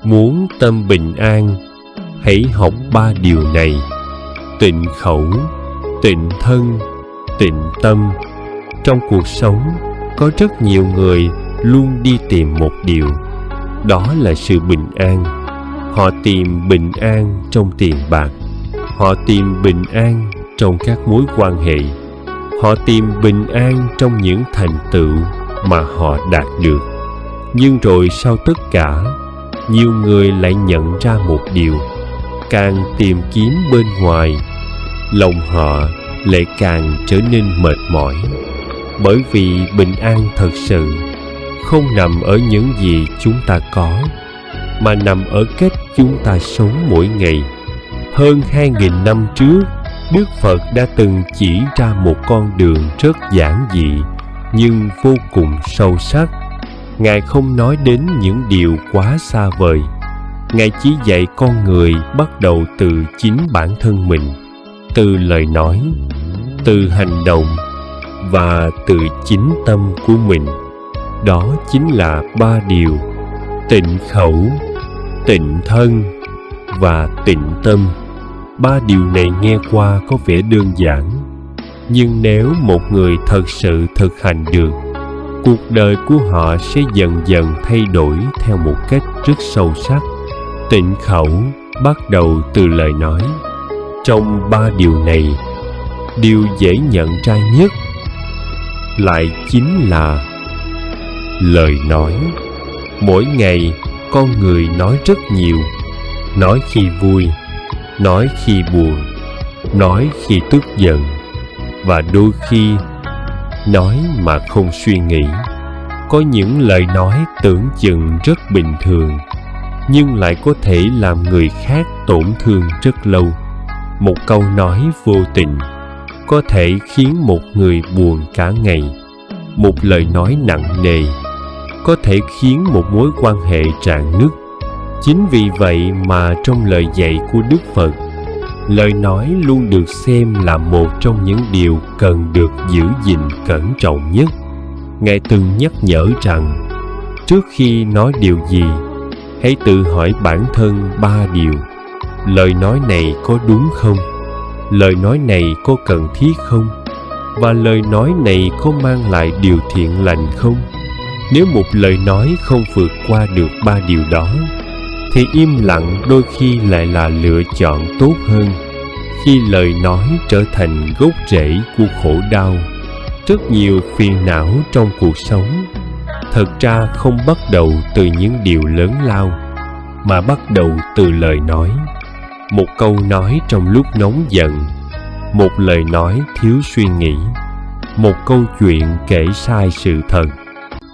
Muốn tâm bình an, hãy học 3 điều này: tịnh khẩu, tịnh thân, tịnh tâm. Trong cuộc sống, có rất nhiều người luôn đi tìm một điều, đó là sự bình an. Họ tìm bình an trong tiền bạc, họ tìm bình an trong các mối quan hệ, họ tìm bình an trong những thành tựu mà họ đạt được. Nhưng rồi sau tất cả, nhiều người lại nhận ra một điều: càng tìm kiếm bên ngoài, lòng họ lại càng trở nên mệt mỏi. Bởi vì bình an thật sự không nằm ở những gì chúng ta có, mà nằm ở cách chúng ta sống mỗi ngày. Hơn 2.000 năm trước, Đức Phật đã từng chỉ ra một con đường rất giản dị nhưng vô cùng sâu sắc. Ngài không nói đến những điều quá xa vời. Ngài chỉ dạy con người bắt đầu từ chính bản thân mình, từ lời nói, từ hành động và từ chính tâm của mình. Đó chính là 3 điều: tịnh khẩu, tịnh thân và tịnh tâm. 3 điều này nghe qua có vẻ đơn giản, nhưng nếu một người thật sự thực hành được, cuộc đời của họ sẽ dần dần thay đổi theo một cách rất sâu sắc. Tịnh khẩu bắt đầu từ lời nói. Trong 3 điều này, điều dễ nhận ra nhất lại chính là lời nói. Mỗi ngày, con người nói rất nhiều. Nói khi vui, nói khi buồn, nói khi tức giận, và đôi khi nói mà không suy nghĩ. Có những lời nói tưởng chừng rất bình thường, nhưng lại có thể làm người khác tổn thương rất lâu. Một câu nói vô tình có thể khiến một người buồn cả ngày. Một lời nói nặng nề có thể khiến một mối quan hệ rạn nứt. Chính vì vậy mà trong lời dạy của Đức Phật, lời nói luôn được xem là một trong những điều cần được giữ gìn cẩn trọng nhất. Ngài từng nhắc nhở rằng, trước khi nói điều gì, hãy tự hỏi bản thân 3 điều: lời nói này có đúng không? Lời nói này có cần thiết không? Và lời nói này có mang lại điều thiện lành không? Nếu một lời nói không vượt qua được 3 điều đó, thì im lặng đôi khi lại là lựa chọn tốt hơn. Khi lời nói trở thành gốc rễ của khổ đau, rất nhiều phiền não trong cuộc sống thật ra không bắt đầu từ những điều lớn lao, mà bắt đầu từ lời nói. Một câu nói trong lúc nóng giận, một lời nói thiếu suy nghĩ, một câu chuyện kể sai sự thật.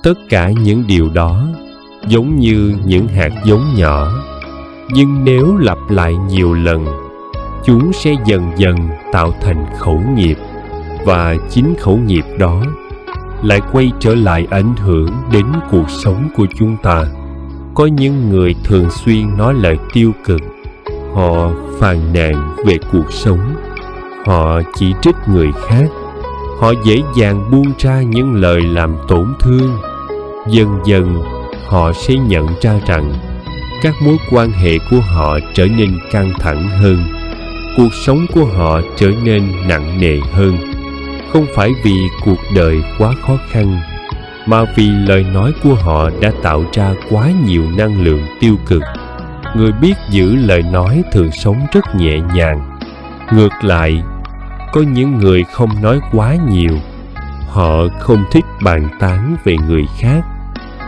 Tất cả những điều đó giống như những hạt giống nhỏ, nhưng nếu lặp lại nhiều lần, chúng sẽ dần dần tạo thành khẩu nghiệp, và chính khẩu nghiệp đó lại quay trở lại ảnh hưởng đến cuộc sống của chúng ta. Có những người thường xuyên nói lời tiêu cực. Họ phàn nàn về cuộc sống, họ chỉ trích người khác, họ dễ dàng buông ra những lời làm tổn thương. Dần dần họ sẽ nhận ra rằng các mối quan hệ của họ trở nên căng thẳng hơn, cuộc sống của họ trở nên nặng nề hơn. Không phải vì cuộc đời quá khó khăn, mà vì lời nói của họ đã tạo ra quá nhiều năng lượng tiêu cực. Người biết giữ lời nói thường sống rất nhẹ nhàng. Ngược lại, có những người không nói quá nhiều. Họ không thích bàn tán về người khác.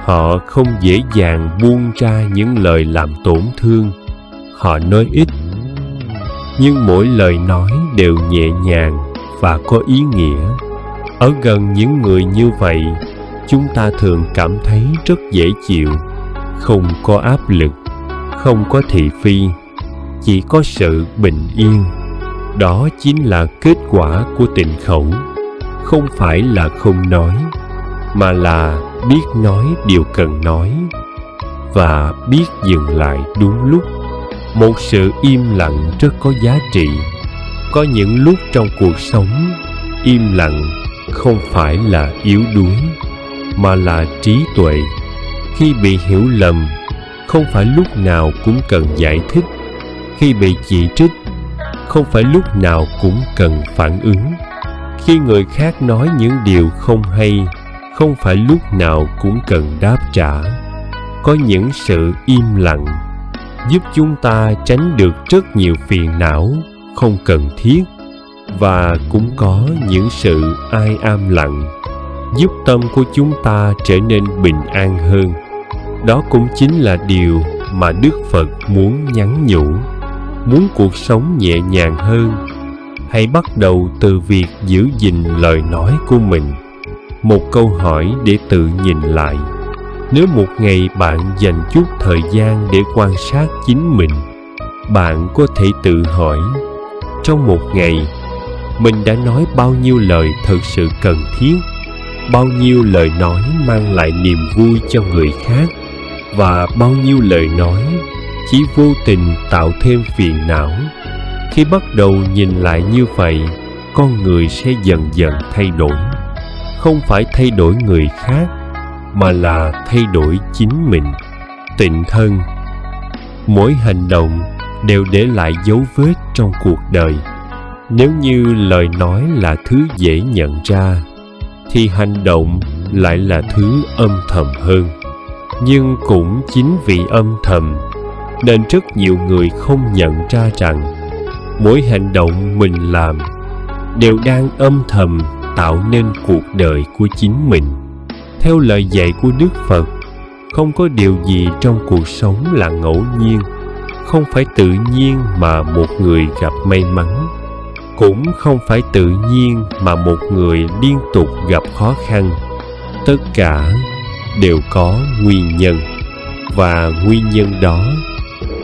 Họ không dễ dàng buông ra những lời làm tổn thương. Họ nói ít, nhưng mỗi lời nói đều nhẹ nhàng và có ý nghĩa. Ở gần những người như vậy, chúng ta thường cảm thấy rất dễ chịu, không có áp lực, không có thị phi, chỉ có sự bình yên. Đó chính là kết quả của tịnh khẩu. Không phải là không nói, mà là biết nói điều cần nói và biết dừng lại đúng lúc. Một sự im lặng rất có giá trị. Có những lúc trong cuộc sống, im lặng không phải là yếu đuối, mà là trí tuệ. Khi bị hiểu lầm, không phải lúc nào cũng cần giải thích. Khi bị chỉ trích, không phải lúc nào cũng cần phản ứng. Khi người khác nói những điều không hay, không phải lúc nào cũng cần đáp trả. Có những sự im lặng giúp chúng ta tránh được rất nhiều phiền não không cần thiết, và cũng có những sự ai am lặng giúp tâm của chúng ta trở nên bình an hơn. Đó cũng chính là điều mà Đức Phật muốn nhắn nhủ. Muốn cuộc sống nhẹ nhàng hơn, hãy bắt đầu từ việc giữ gìn lời nói của mình. Một câu hỏi để tự nhìn lại. Nếu một ngày bạn dành chút thời gian để quan sát chính mình, bạn có thể tự hỏi, trong một ngày, mình đã nói bao nhiêu lời thực sự cần thiết, bao nhiêu lời nói mang lại niềm vui cho người khác, và bao nhiêu lời nói chỉ vô tình tạo thêm phiền não. Khi bắt đầu nhìn lại như vậy, con người sẽ dần dần thay đổi. Không phải thay đổi người khác, mà là thay đổi chính mình. Tịnh thân. Mỗi hành động đều để lại dấu vết trong cuộc đời. Nếu như lời nói là thứ dễ nhận ra, thì hành động lại là thứ âm thầm hơn. Nhưng cũng chính vì âm thầm, nên rất nhiều người không nhận ra rằng mỗi hành động mình làm đều đang âm thầm tạo nên cuộc đời của chính mình. Theo lời dạy của Đức Phật, không có điều gì trong cuộc sống là ngẫu nhiên. Không phải tự nhiên mà một người gặp may mắn, cũng không phải tự nhiên mà một người liên tục gặp khó khăn. Tất cả đều có nguyên nhân, và nguyên nhân đó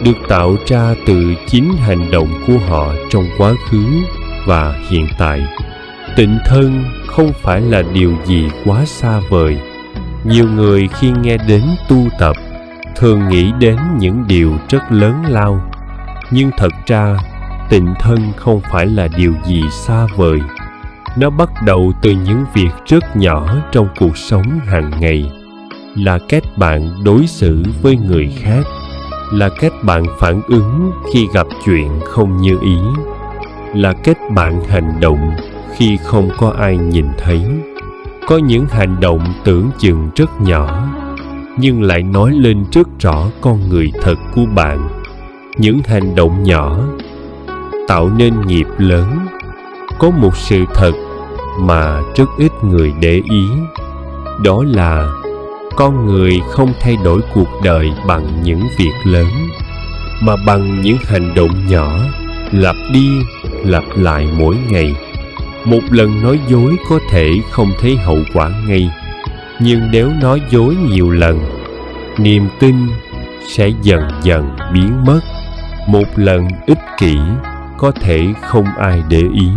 được tạo ra từ chính hành động của họ trong quá khứ và hiện tại. Tịnh thân không phải là điều gì quá xa vời. Nhiều người khi nghe đến tu tập thường nghĩ đến những điều rất lớn lao, nhưng thật ra tịnh thân không phải là điều gì xa vời. Nó bắt đầu từ những việc rất nhỏ trong cuộc sống hàng ngày, là cách bạn đối xử với người khác, là cách bạn phản ứng khi gặp chuyện không như ý, là cách bạn hành động khi không có ai nhìn thấy. Có những hành động tưởng chừng rất nhỏ, nhưng lại nói lên rất rõ con người thật của bạn. Những hành động nhỏ tạo nên nghiệp lớn. Có một sự thật mà rất ít người để ý, đó là con người không thay đổi cuộc đời bằng những việc lớn, mà bằng những hành động nhỏ lặp đi lặp lại mỗi ngày. Một lần nói dối có thể không thấy hậu quả ngay, nhưng nếu nói dối nhiều lần, niềm tin sẽ dần dần biến mất. Một lần ích kỷ có thể không ai để ý,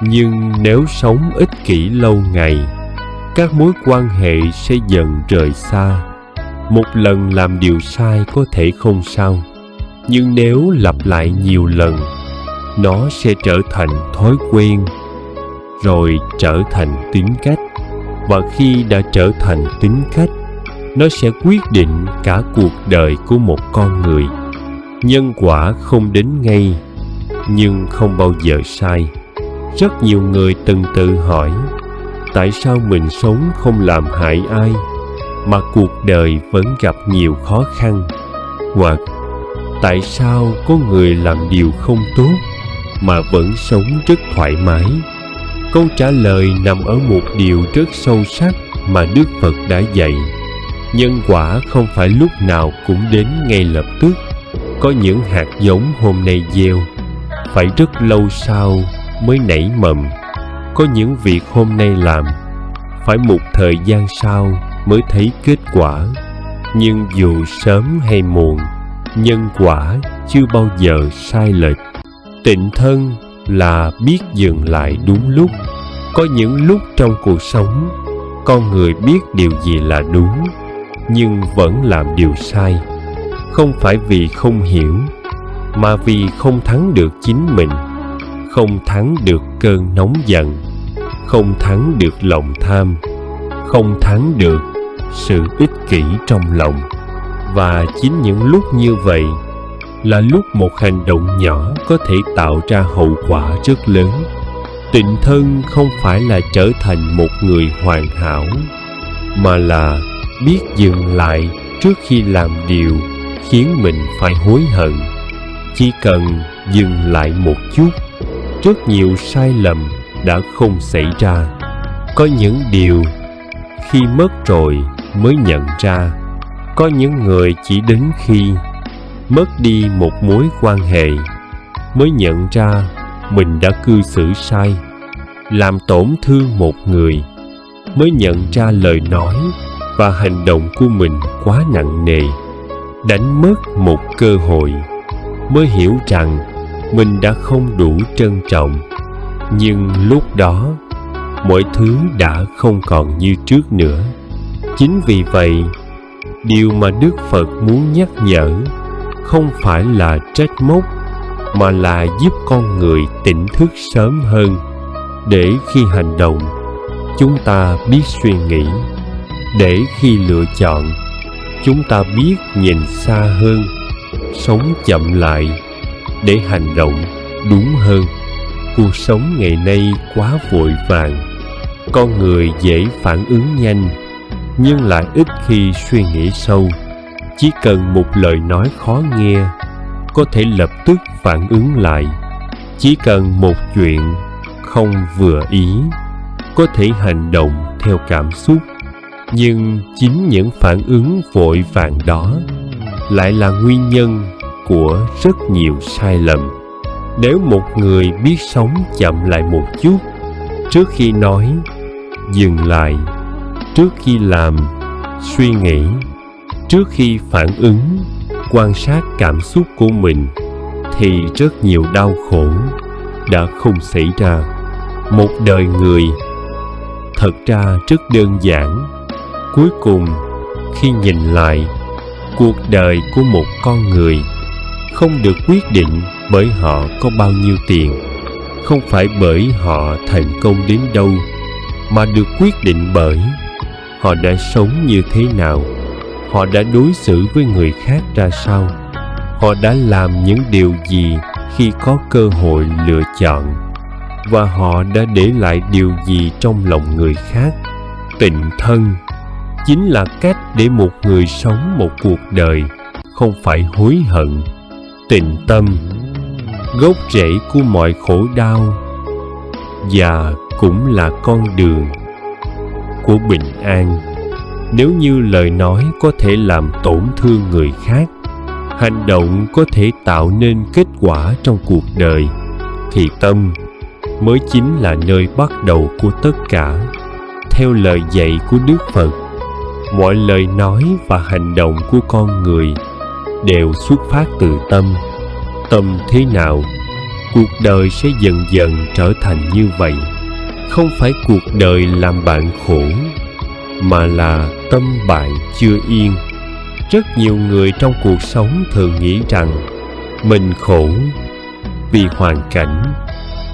nhưng nếu sống ích kỷ lâu ngày, các mối quan hệ sẽ dần rời xa. Một lần làm điều sai có thể không sao, nhưng nếu lặp lại nhiều lần, nó sẽ trở thành thói quen, rồi trở thành tính cách. Và khi đã trở thành tính cách, nó sẽ quyết định cả cuộc đời của một con người. Nhân quả không đến ngay, nhưng không bao giờ sai. Rất nhiều người từng tự hỏi, tại sao mình sống không làm hại ai, mà cuộc đời vẫn gặp nhiều khó khăn? Hoặc tại sao có người làm điều không tốt mà vẫn sống rất thoải mái? Câu trả lời nằm ở một điều rất sâu sắc mà Đức Phật đã dạy. Nhân quả không phải lúc nào cũng đến ngay lập tức. Có những hạt giống hôm nay gieo, phải rất lâu sau mới nảy mầm. Có những việc hôm nay làm, phải một thời gian sau mới thấy kết quả. Nhưng dù sớm hay muộn, nhân quả chưa bao giờ sai lệch. Tịnh thân là biết dừng lại đúng lúc. Có những lúc trong cuộc sống, con người biết điều gì là đúng, nhưng vẫn làm điều sai. Không phải vì không hiểu, mà vì không thắng được chính mình, không thắng được cơn nóng giận, không thắng được lòng tham, không thắng được sự ích kỷ trong lòng. Và chính những lúc như vậy là lúc một hành động nhỏ có thể tạo ra hậu quả rất lớn. Tịnh thân không phải là trở thành một người hoàn hảo, mà là biết dừng lại trước khi làm điều khiến mình phải hối hận. Chỉ cần dừng lại một chút, rất nhiều sai lầm đã không xảy ra. Có những điều khi mất rồi mới nhận ra. Có những người chỉ đến khi mất đi một mối quan hệ mới nhận ra mình đã cư xử sai, làm tổn thương một người mới nhận ra lời nói và hành động của mình quá nặng nề, đánh mất một cơ hội mới hiểu rằng mình đã không đủ trân trọng. Nhưng lúc đó mọi thứ đã không còn như trước nữa. Chính vì vậy, điều mà Đức Phật muốn nhắc nhở không phải là trách móc, mà là giúp con người tỉnh thức sớm hơn, để khi hành động chúng ta biết suy nghĩ, để khi lựa chọn chúng ta biết nhìn xa hơn, sống chậm lại để hành động đúng hơn. Cuộc sống ngày nay quá vội vàng, con người dễ phản ứng nhanh nhưng lại ít khi suy nghĩ sâu. Chỉ cần một lời nói khó nghe có thể lập tức phản ứng lại. Chỉ cần một chuyện không vừa ý có thể hành động theo cảm xúc. Nhưng chính những phản ứng vội vàng đó lại là nguyên nhân của rất nhiều sai lầm. Nếu một người biết sống chậm lại một chút, trước khi nói, dừng lại, trước khi làm, suy nghĩ, trước khi phản ứng, quan sát cảm xúc của mình, thì rất nhiều đau khổ đã không xảy ra. Một đời người thật ra rất đơn giản. Cuối cùng, khi nhìn lại, cuộc đời của một con người không được quyết định bởi họ có bao nhiêu tiền, không phải bởi họ thành công đến đâu, mà được quyết định bởi họ đã sống như thế nào, họ đã đối xử với người khác ra sao, họ đã làm những điều gì khi có cơ hội lựa chọn, và họ đã để lại điều gì trong lòng người khác. Tịnh thân chính là cách để một người sống một cuộc đời không phải hối hận. Tịnh tâm, gốc rễ của mọi khổ đau, và cũng là con đường của bình an. Nếu như lời nói có thể làm tổn thương người khác, hành động có thể tạo nên kết quả trong cuộc đời, thì tâm mới chính là nơi bắt đầu của tất cả. Theo lời dạy của Đức Phật, mọi lời nói và hành động của con người đều xuất phát từ tâm. Tâm thế nào, cuộc đời sẽ dần dần trở thành như vậy. Không phải cuộc đời làm bạn khổ, mà là tâm bạn chưa yên. Rất nhiều người trong cuộc sống thường nghĩ rằng mình khổ vì hoàn cảnh,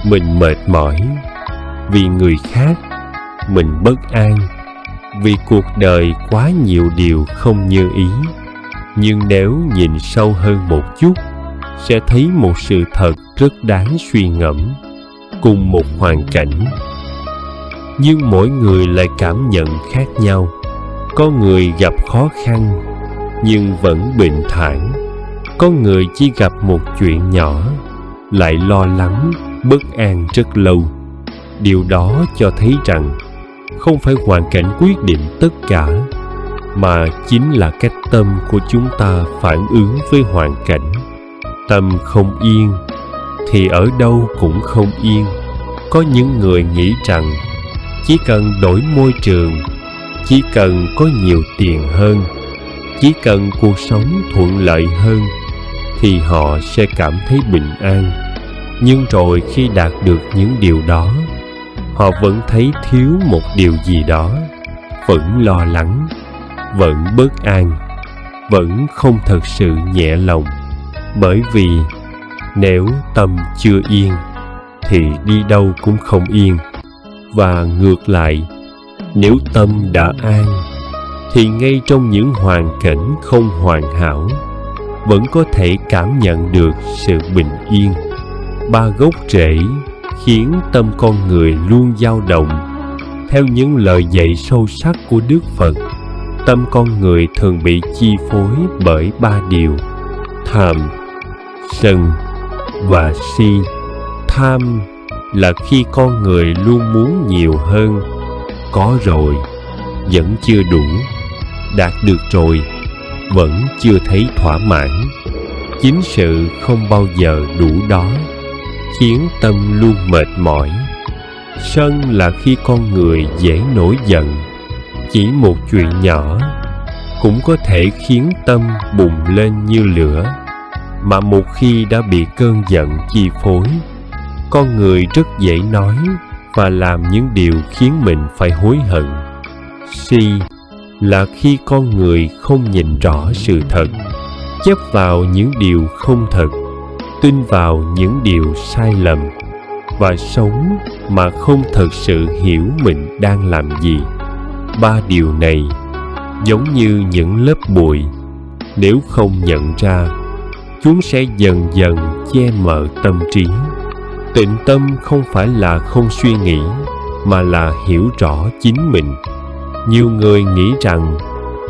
mình mệt mỏi vì người khác, mình bất an vì cuộc đời quá nhiều điều không như ý. Nhưng nếu nhìn sâu hơn một chút, sẽ thấy một sự thật rất đáng suy ngẫm. Cùng một hoàn cảnh, nhưng mỗi người lại cảm nhận khác nhau. Có người gặp khó khăn nhưng vẫn bình thản. Có người chỉ gặp một chuyện nhỏ lại lo lắng, bất an rất lâu. Điều đó cho thấy rằng không phải hoàn cảnh quyết định tất cả, mà chính là cách tâm của chúng ta phản ứng với hoàn cảnh. Tâm không yên thì ở đâu cũng không yên. Có những người nghĩ rằng chỉ cần đổi môi trường, chỉ cần có nhiều tiền hơn, chỉ cần cuộc sống thuận lợi hơn thì họ sẽ cảm thấy bình an. Nhưng rồi khi đạt được những điều đó, họ vẫn thấy thiếu một điều gì đó, vẫn lo lắng, vẫn bất an, vẫn không thật sự nhẹ lòng. Bởi vì nếu tâm chưa yên thì đi đâu cũng không yên. Và ngược lại, nếu tâm đã an thì ngay trong những hoàn cảnh không hoàn hảo vẫn có thể cảm nhận được sự bình yên. Ba gốc rễ khiến tâm con người luôn dao động. Theo những lời dạy sâu sắc của Đức Phật, tâm con người thường bị chi phối bởi ba điều: tham, sân và si. Tham là khi con người luôn muốn nhiều hơn, có rồi vẫn chưa đủ, đạt được rồi vẫn chưa thấy thỏa mãn. Chính sự không bao giờ đủ đó khiến tâm luôn mệt mỏi. Sân là khi con người dễ nổi giận, chỉ một chuyện nhỏ cũng có thể khiến tâm bùng lên như lửa. Mà một khi đã bị cơn giận chi phối, con người rất dễ nói và làm những điều khiến mình phải hối hận. Si là khi con người không nhìn rõ sự thật, chấp vào những điều không thật, tin vào những điều sai lầm và sống mà không thực sự hiểu mình đang làm gì. Ba điều này giống như những lớp bụi, nếu không nhận ra, chúng sẽ dần dần che mờ tâm trí. Tịnh tâm không phải là không suy nghĩ, mà là hiểu rõ chính mình. Nhiều người nghĩ rằng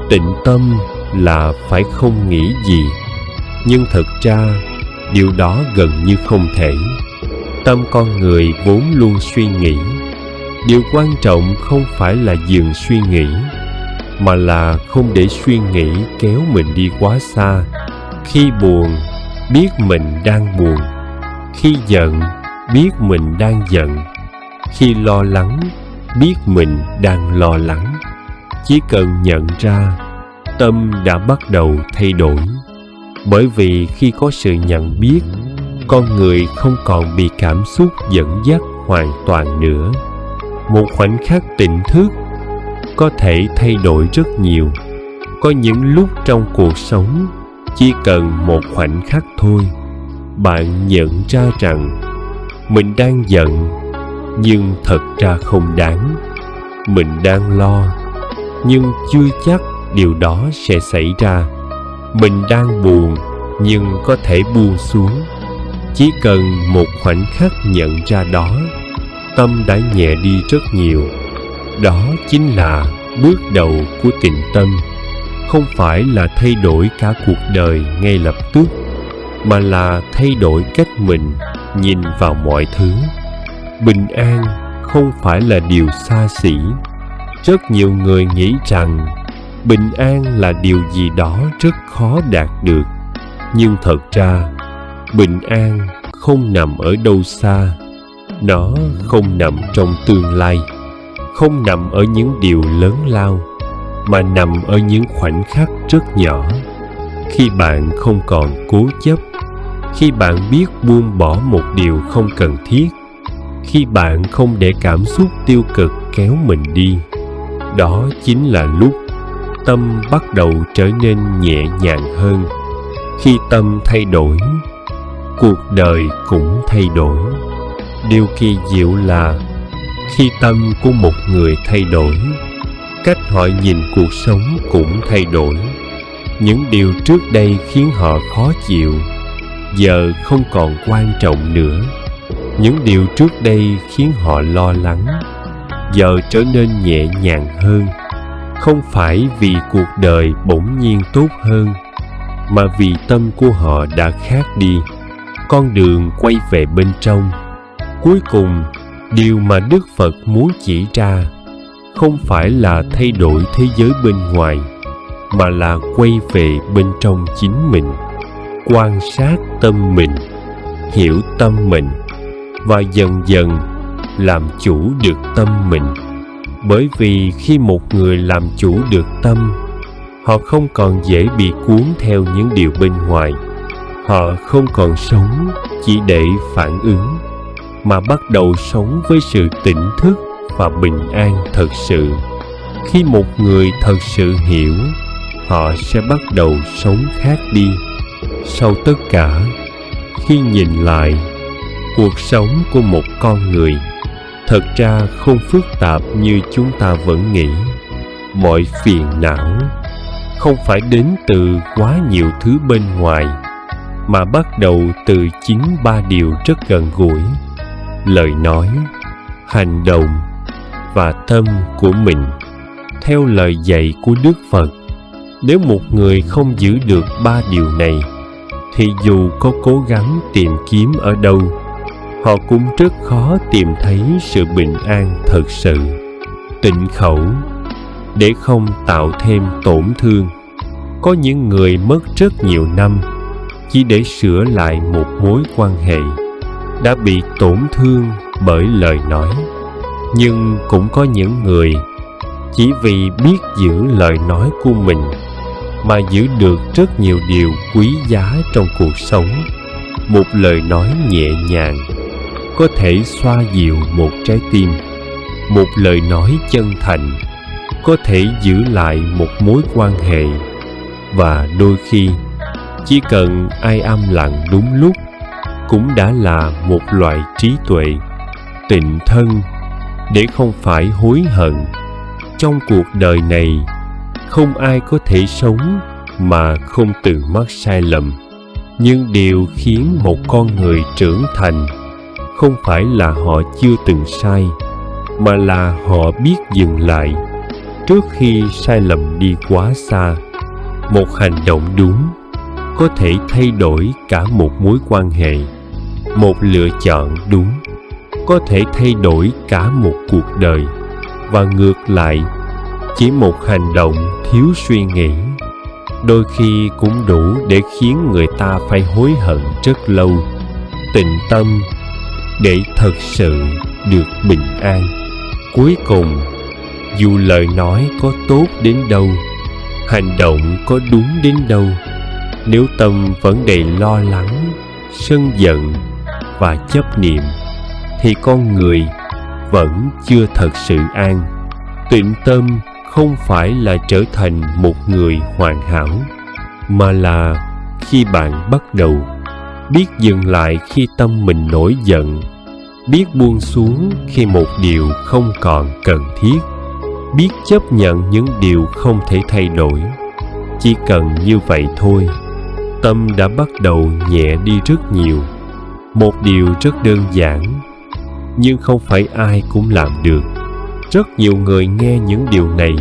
tịnh tâm là phải không nghĩ gì, nhưng thực ra điều đó gần như không thể. Tâm con người vốn luôn suy nghĩ. Điều quan trọng không phải là dừng suy nghĩ, mà là không để suy nghĩ kéo mình đi quá xa. Khi buồn, biết mình đang buồn. Khi giận, biết mình đang giận. Khi lo lắng, biết mình đang lo lắng. Chỉ cần nhận ra, tâm đã bắt đầu thay đổi. Bởi vì khi có sự nhận biết, con người không còn bị cảm xúc dẫn dắt hoàn toàn nữa. Một khoảnh khắc tỉnh thức có thể thay đổi rất nhiều. Có những lúc trong cuộc sống, chỉ cần một khoảnh khắc thôi, bạn nhận ra rằng mình đang giận, nhưng thật ra không đáng. Mình đang lo, nhưng chưa chắc điều đó sẽ xảy ra. Mình đang buồn, nhưng có thể buông xuống. Chỉ cần một khoảnh khắc nhận ra đó, tâm đã nhẹ đi rất nhiều. Đó chính là bước đầu của tịnh tâm. Không phải là thay đổi cả cuộc đời ngay lập tức, mà là thay đổi cách mình nhìn vào mọi thứ. Bình an không phải là điều xa xỉ. Rất nhiều người nghĩ rằng bình an là điều gì đó rất khó đạt được. Nhưng thật ra, bình an không nằm ở đâu xa. Nó không nằm trong tương lai, không nằm ở những điều lớn lao, mà nằm ở những khoảnh khắc rất nhỏ. Khi bạn không còn cố chấp, khi bạn biết buông bỏ một điều không cần thiết, khi bạn không để cảm xúc tiêu cực kéo mình đi, đó chính là lúc tâm bắt đầu trở nên nhẹ nhàng hơn. Khi tâm thay đổi, cuộc đời cũng thay đổi. Điều kỳ diệu là khi tâm của một người thay đổi, cách họ nhìn cuộc sống cũng thay đổi. Những điều trước đây khiến họ khó chịu, giờ không còn quan trọng nữa. Những điều trước đây khiến họ lo lắng, giờ trở nên nhẹ nhàng hơn. Không phải vì cuộc đời bỗng nhiên tốt hơn, mà vì tâm của họ đã khác đi. Con đường quay về bên trong. Cuối cùng, điều mà Đức Phật muốn chỉ ra không phải là thay đổi thế giới bên ngoài, mà là quay về bên trong chính mình, quan sát tâm mình, hiểu tâm mình, và dần dần làm chủ được tâm mình. Bởi vì khi một người làm chủ được tâm, họ không còn dễ bị cuốn theo những điều bên ngoài. Họ không còn sống chỉ để phản ứng, mà bắt đầu sống với sự tỉnh thức và bình an thật sự. Khi một người thật sự hiểu, họ sẽ bắt đầu sống khác đi. Sau tất cả, khi nhìn lại, cuộc sống của một con người thật ra không phức tạp như chúng ta vẫn nghĩ. mọi phiền não không phải đến từ quá nhiều thứ bên ngoài, mà bắt đầu từ chính 3 điều rất gần gũi: lời nói, hành động và tâm của mình. Theo lời dạy của Đức Phật, nếu một người không giữ được 3 điều này, thì dù có cố gắng tìm kiếm ở đâu, họ cũng rất khó tìm thấy sự bình an thật sự. Tịnh khẩu, để không tạo thêm tổn thương. Có những người mất rất nhiều năm chỉ để sửa lại một mối quan hệ đã bị tổn thương bởi lời nói. Nhưng cũng có những người chỉ vì biết giữ lời nói của mình mà giữ được rất nhiều điều quý giá trong cuộc sống. Một lời nói nhẹ nhàng có thể xoa dịu một trái tim. Một lời nói chân thành có thể giữ lại một mối quan hệ. Và đôi khi chỉ cần ai âm lặng đúng lúc cũng đã là một loại trí tuệ. Tịnh thân, để không phải hối hận. Trong cuộc đời này, không ai có thể sống mà không từng mắc sai lầm. Nhưng điều khiến một con người trưởng thành không phải là họ chưa từng sai, mà là họ biết dừng lại trước khi sai lầm đi quá xa. Một hành động đúng có thể thay đổi cả một mối quan hệ. Một lựa chọn đúng có thể thay đổi cả một cuộc đời. Và ngược lại, chỉ một hành động thiếu suy nghĩ đôi khi cũng đủ để khiến người ta phải hối hận rất lâu. Tịnh tâm, để thật sự được bình an. Cuối cùng, dù lời nói có tốt đến đâu, hành động có đúng đến đâu, nếu tâm vẫn đầy lo lắng, sân giận và chấp niệm, thì con người vẫn chưa thật sự an. Tịnh tâm không phải là trở thành một người hoàn hảo, mà là khi bạn bắt đầu biết dừng lại khi tâm mình nổi giận, biết buông xuống khi một điều không còn cần thiết, biết chấp nhận những điều không thể thay đổi. Chỉ cần như vậy thôi, tâm đã bắt đầu nhẹ đi rất nhiều. Một điều rất đơn giản, nhưng không phải ai cũng làm được. Rất nhiều người nghe những điều này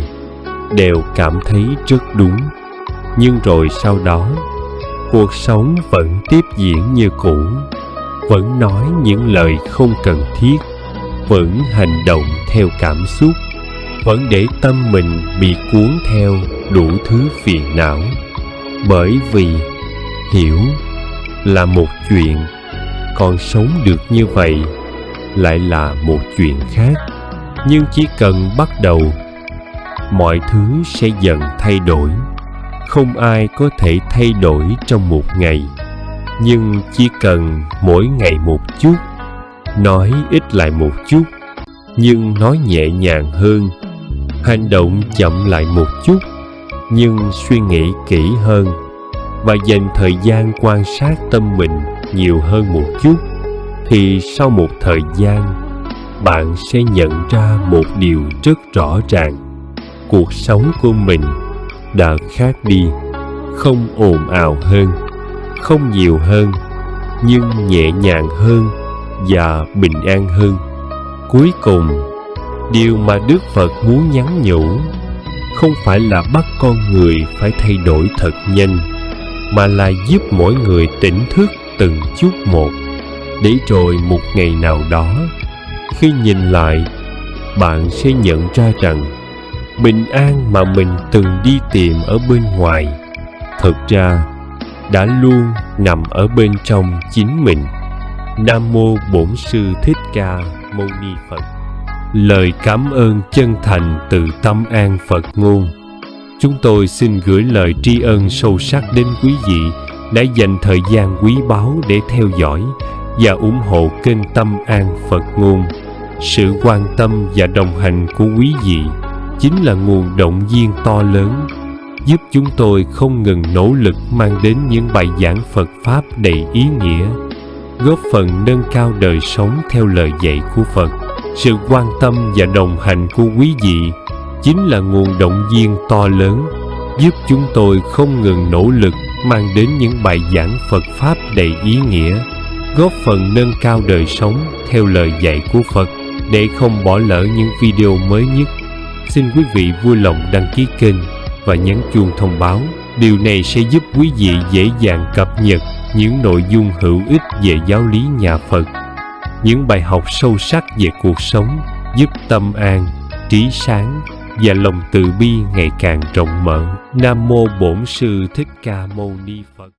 đều cảm thấy rất đúng, nhưng rồi sau đó cuộc sống vẫn tiếp diễn như cũ, vẫn nói những lời không cần thiết, vẫn hành động theo cảm xúc, vẫn để tâm mình bị cuốn theo đủ thứ phiền não. Bởi vì hiểu là một chuyện, còn sống được như vậy lại là một chuyện khác. Nhưng chỉ cần bắt đầu, mọi thứ sẽ dần thay đổi. Không ai có thể thay đổi trong một ngày, nhưng chỉ cần mỗi ngày một chút, nói ít lại một chút, nhưng nói nhẹ nhàng hơn, hành động chậm lại một chút, nhưng suy nghĩ kỹ hơn, và dành thời gian quan sát tâm mình nhiều hơn một chút, thì sau một thời gian, bạn sẽ nhận ra một điều rất rõ ràng: cuộc sống của mình đã khác đi, không ồn ào hơn, không nhiều hơn, nhưng nhẹ nhàng hơn và bình an hơn. Cuối cùng, điều mà Đức Phật muốn nhắn nhủ không phải là bắt con người phải thay đổi thật nhanh, mà là giúp mỗi người tỉnh thức từng chút một, để rồi một ngày nào đó, khi nhìn lại, bạn sẽ nhận ra rằng bình an mà mình từng đi tìm ở bên ngoài, thực ra đã luôn nằm ở bên trong chính mình. Nam mô Bổn Sư Thích Ca Mâu Ni Phật. Lời cảm ơn chân thành từ tâm an Phật ngôn. Chúng tôi xin gửi lời tri ân sâu sắc đến quý vị đã dành thời gian quý báu để theo dõi và ủng hộ kênh Tâm An Phật ngôn. Sự quan tâm và đồng hành của quý vị chính là nguồn động viên to lớn, giúp chúng tôi không ngừng nỗ lực mang đến những bài giảng Phật Pháp đầy ý nghĩa, góp phần nâng cao đời sống theo lời dạy của Phật. Sự quan tâm và đồng hành của quý vị chính là nguồn động viên to lớn, giúp chúng tôi không ngừng nỗ lực mang đến những bài giảng Phật Pháp đầy ý nghĩa, góp phần nâng cao đời sống theo lời dạy của Phật. Để không bỏ lỡ những video mới nhất, xin quý vị vui lòng đăng ký kênh và nhấn chuông thông báo. Điều này sẽ giúp quý vị dễ dàng cập nhật những nội dung hữu ích về giáo lý nhà Phật, những bài học sâu sắc về cuộc sống, giúp tâm an, trí sáng và lòng từ bi ngày càng rộng mở. Nam mô Bổn Sư Thích Ca Mâu Ni Phật.